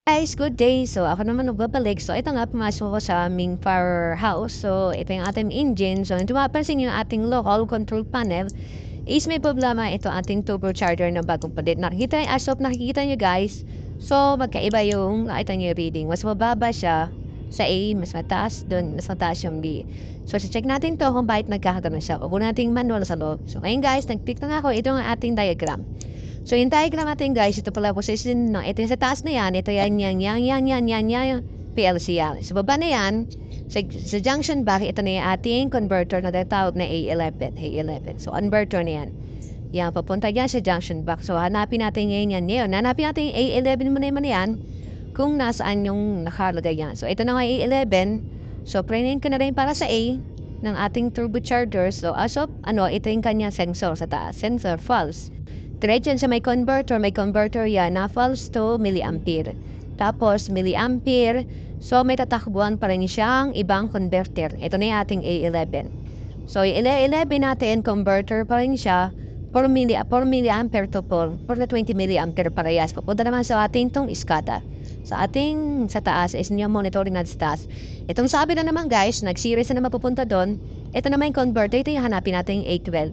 Guys, good day. So, ako naman nagbabalik. So, ito nga, pumasok ako sa aming powerhouse. So, ito yung ating engine. So, ito mapansin yung ating local control panel is may problema ito ating turbocharger na bagong palit. As of nakikita nyo guys, so, magkaiba yung nakita nyo yung reading. Mas mababa siya sa A, mas mataas doon, mas mataas yung B. So, check natin to kung bakit nagkakagano'n siya. Huwag nating manual sa loob. So, ngayon guys, nag-click na nga ako. Ito ang ating diagram. So, yung diagram natin guys, ito pala position, no? Ito yung sa taas na yan, ito yan, PLC yan. Sa baba na yan, sa junction back, ito na yung ating converter na tinatawag na A11. So, converter na yan. Yan, papunta yan sa junction back. So, hanapin natin ngayon yan. Hanapin natin yung A11 mo na yan, kung nasaan yung nakalagay yan. So, ito na nga A11. So, prainin ko na rin para sa A ng ating turbocharger. So, as of, ito yung kanya sensor sa taas. Sensor false. Diretso sa may converter yan na false to milliampere. Tapos milliampere, so may tatakbuhan pa rin siyang ibang converter. Ito na yung ating A11. So yung A11 natin, converter pa rin siya, 4 milliampere to 4 20 milliampere parehas. Papunta naman sa ating tong iskata. Sa taas, is niya monitoring natin sa taas. Itong sabi na naman guys, nag-series na naman pupunta doon. Ito naman yung converter, ito yung hanapin natin yung A12.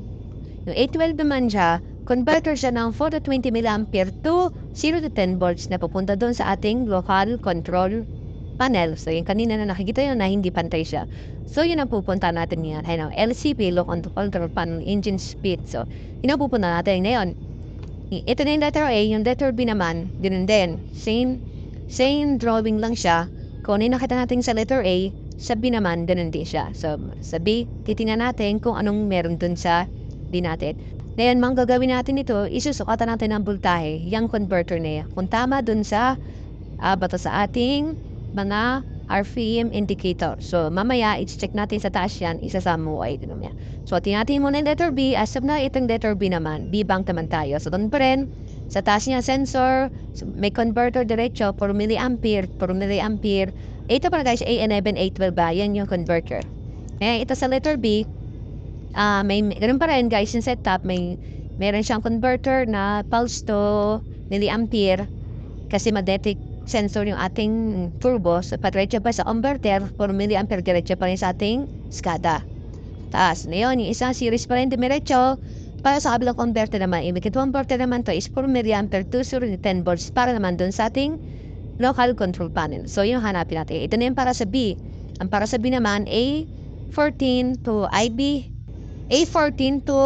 Yung A12 naman siya, converter siya ng 4 to 20 mA to 0 to 10 volts na pupunta doon sa ating local control panel. So, yung kanina na nakikita yun na hindi pantay siya. So, yun ang pupunta natin yan. LCP, local control panel, engine speed. So, yun ang pupunta natin. Ngayon, ito na yung letter A, yung letter B naman, din. Same drawing lang siya. Kung ano yung nakita natin sa letter A, sa B naman, din siya. So, sa B, titingnan natin kung anong meron dun sa B natin. Ngayon, mga gagawin natin ito, isusukatan natin ang voltahe, yung converter na yan. Kung tama dun sa bata sa ating mga RPM indicator. So, mamaya, i-check natin sa taas yan, isasama mo ay ito naman. So, tingnan mo na yung letter B. As of na, itong letter B naman, B-bank naman tayo. So, doon pa rin, sa taas niya sensor, may converter diretso, 4 milliampere. Ito pa guys, A11, A12 ba? Yan yung converter. Ito sa letter B, ganun pa rin guys yung setup, meron siyang converter na pulse to milliampere kasi magnetic sensor yung ating turbo. So, patiretso pa sa converter, 4 milliampere diretso pa rin sa ating SCADA. Taas na yun, yung isang series pa rin diretso para sa kabilang converter naman. Ibig converter naman to is 4 milliampere to 0 to 10 volts para naman dun sa ating local control panel. So, yung hanapin natin. Ito na yung para sa B. Ang para sa B naman, A14 to A14 to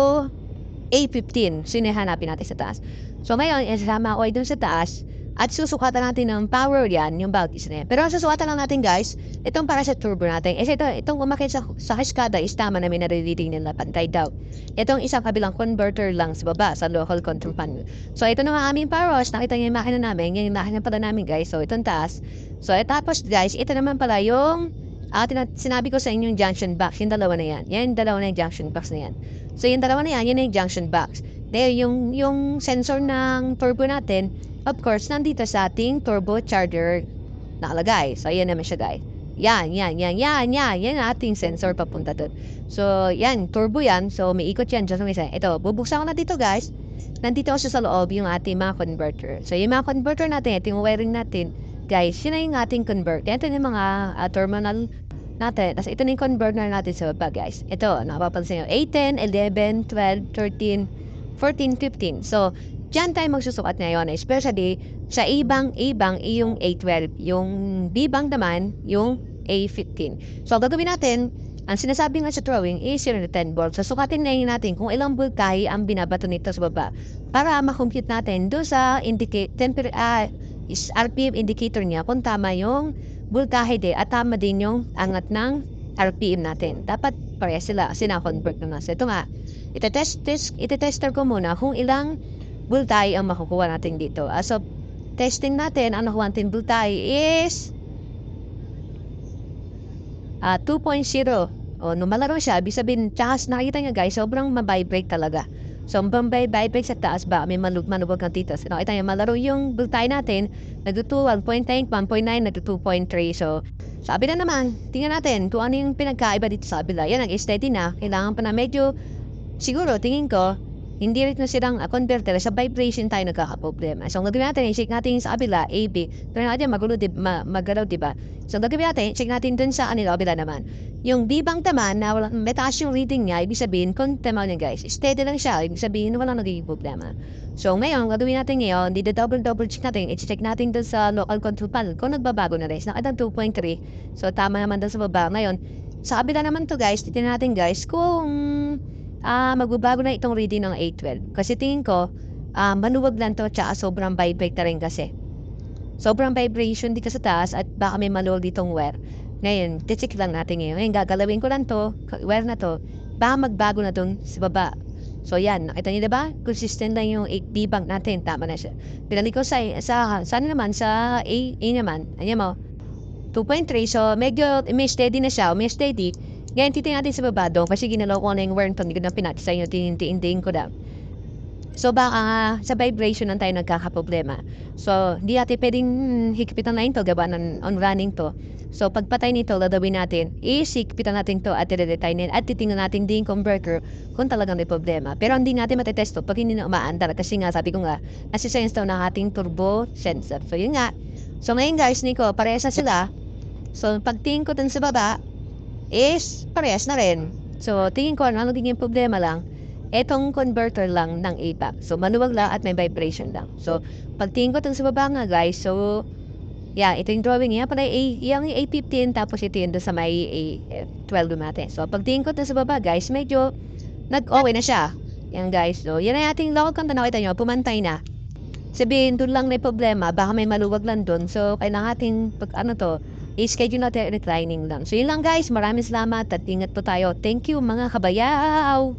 A15. So, yun hanapin natin sa taas. So, ngayon, isasama ko ay dun sa taas at susukatan natin ng power yan, yung voltage na yan. Pero ang susukatan lang natin, guys, itong para sa turbo natin. Itong umakit sa kaskada is tama na may naririting nila pantay daw. Itong isang kabilang converter lang sa baba, sa local control panel. So, ito na nga aming power house. Nakita niyo yung makina namin. Yan yung makina pala namin, guys. So, itong taas. So, tapos, guys, ito naman pala yung sinabi ko sa inyo yung junction box, yung dalawa na yan. Yan, dalawa na yung junction box na yan. So, yung dalawa na yan, yun na yung junction box. There, yung sensor ng turbo natin, of course, nandito sa ating turbo charger nakalagay. So, ayan naman siya, guys. Yan ating sensor papunta doon. So, yan, turbo yan. So, may ikot yan. Just isa. Ito, bubuksan ko na dito, guys. Nandito kasi sa loob yung ating mga converter. So, yung mga converter natin, ito yung wiring natin, guys, yun na yung ating converter. Ito yung mga terminal natin. Tapos ito na yung converter natin sa baba, guys. Ito, nakapapansin nyo. 8, 10, 11, 12, 13, 14, 15. So, dyan tayo magsusukat ngayon. Especially sa A-bank yung A12. Yung B-bank naman, yung A15. So, gagawin natin, ang sinasabi nga sa drawing is 0 to 10 volts. So, sukatin na natin kung ilang voltahe ang binabato nito sa baba. Para makompute natin doon sa RPM indicator niya kung tama yung voltahe din at tama din yung angat ng RPM natin. Dapat parehas sila kasi na-convert na. So, ito nga, itetester ko muna kung ilang voltahe ang makukuha natin dito. As of testing natin, ang nakuha natin voltahe is 2.0. Nung malaro siya, ibig sabihin, tsaka nakikita nyo guys, sobrang mabibrate talaga. So, ang vibrate sa taas ba, may manubog ng dito. So, nakita nyo, malaro yung voltahe natin, nagtuto 1.9, 1.9, nagtuto 2.3. So, sabi na naman, tingnan natin kung ano yung pinagkaiba dito sa kabila. Yan, nag-steady na. Kailangan pa na medyo, siguro, tingin ko, hindi rin na silang converter, sa vibration tayo nagkakaproblema. So, ang gagawin natin, i-check natin sa kabila, AB. Pero natin, magulo, magalaw, diba? So, ang gagawin natin, check natin dun sa kanila, kabila naman. Yung bibang taman na walang metaas yung reading niya, ibig sabihin, kung tama niya guys, steady lang siya, ibig sabihin, walang nagiging problema. So, ngayon, ang gagawin natin ngayon, double check natin, i-check natin dun sa local control panel kung nagbabago na rin. Nakadang 2.3, so tama naman dun sa baba. Ngayon, sa kabila naman to guys, titignan natin guys kung magbabago na itong reading ng 812. Kasi tingin ko, maluwag lang to, tsaka sobrang vibrate na rin kasi. Sobrang vibration dito sa taas at baka may maluwag ditong wear. Ngayon, check lang natin ngayon. Ngayon, gagalawin ko lang to, wear na to, baka magbago na dun sa baba. So yan, nakita niyo diba? Consistent lang yung 8B bank natin, tama na siya. Pinalik ko sana naman, sa A naman, ayan mo, 2.3, so medyo may steady na siya, may steady. Ngayon, titingnan natin sa baba doon, kasi ginalaw ko na yung wear nito, hindi ko na pinati sa inyo, tinintiin ko na. So baka sa vibration lang tayo nagkakaproblema. So hindi natin pwedeng higpitan na ito, gawa ng on running to. So pagpatay nito, lalawin natin, higpitan natin to at i-retine at titingnan natin din converter kung talagang may problema. Pero hindi natin matetesto pag hindi na umaandar kasi nga sabi ko nga, nasi-sense daw ng ating turbo sensor. So yun nga. So ngayon guys, Nico, parehas na sila. So pagtingin ko dun sa baba, is parehas na rin. So tingin ko ano naging problema lang, etong converter lang ng APAC. So, maluwag lang at may vibration lang. So, pagtingin ko itong sa baba nga guys, so, yeah, ito yung drawing niya. Pala, yung A15, tapos ito yung sa may A12 natin. So, pagtingin ko itong sa baba guys, medyo nag-okay na siya. Yan guys. So, yan ang ating local content. Nakita nyo, pumantay na. Sabihin, doon lang may problema. Baka may maluwag lang doon. So, kailangan ating, i-schedule natin reclining lang. So, yun lang guys. Maraming salamat at ingat po tayo. Thank you mga kabayaw!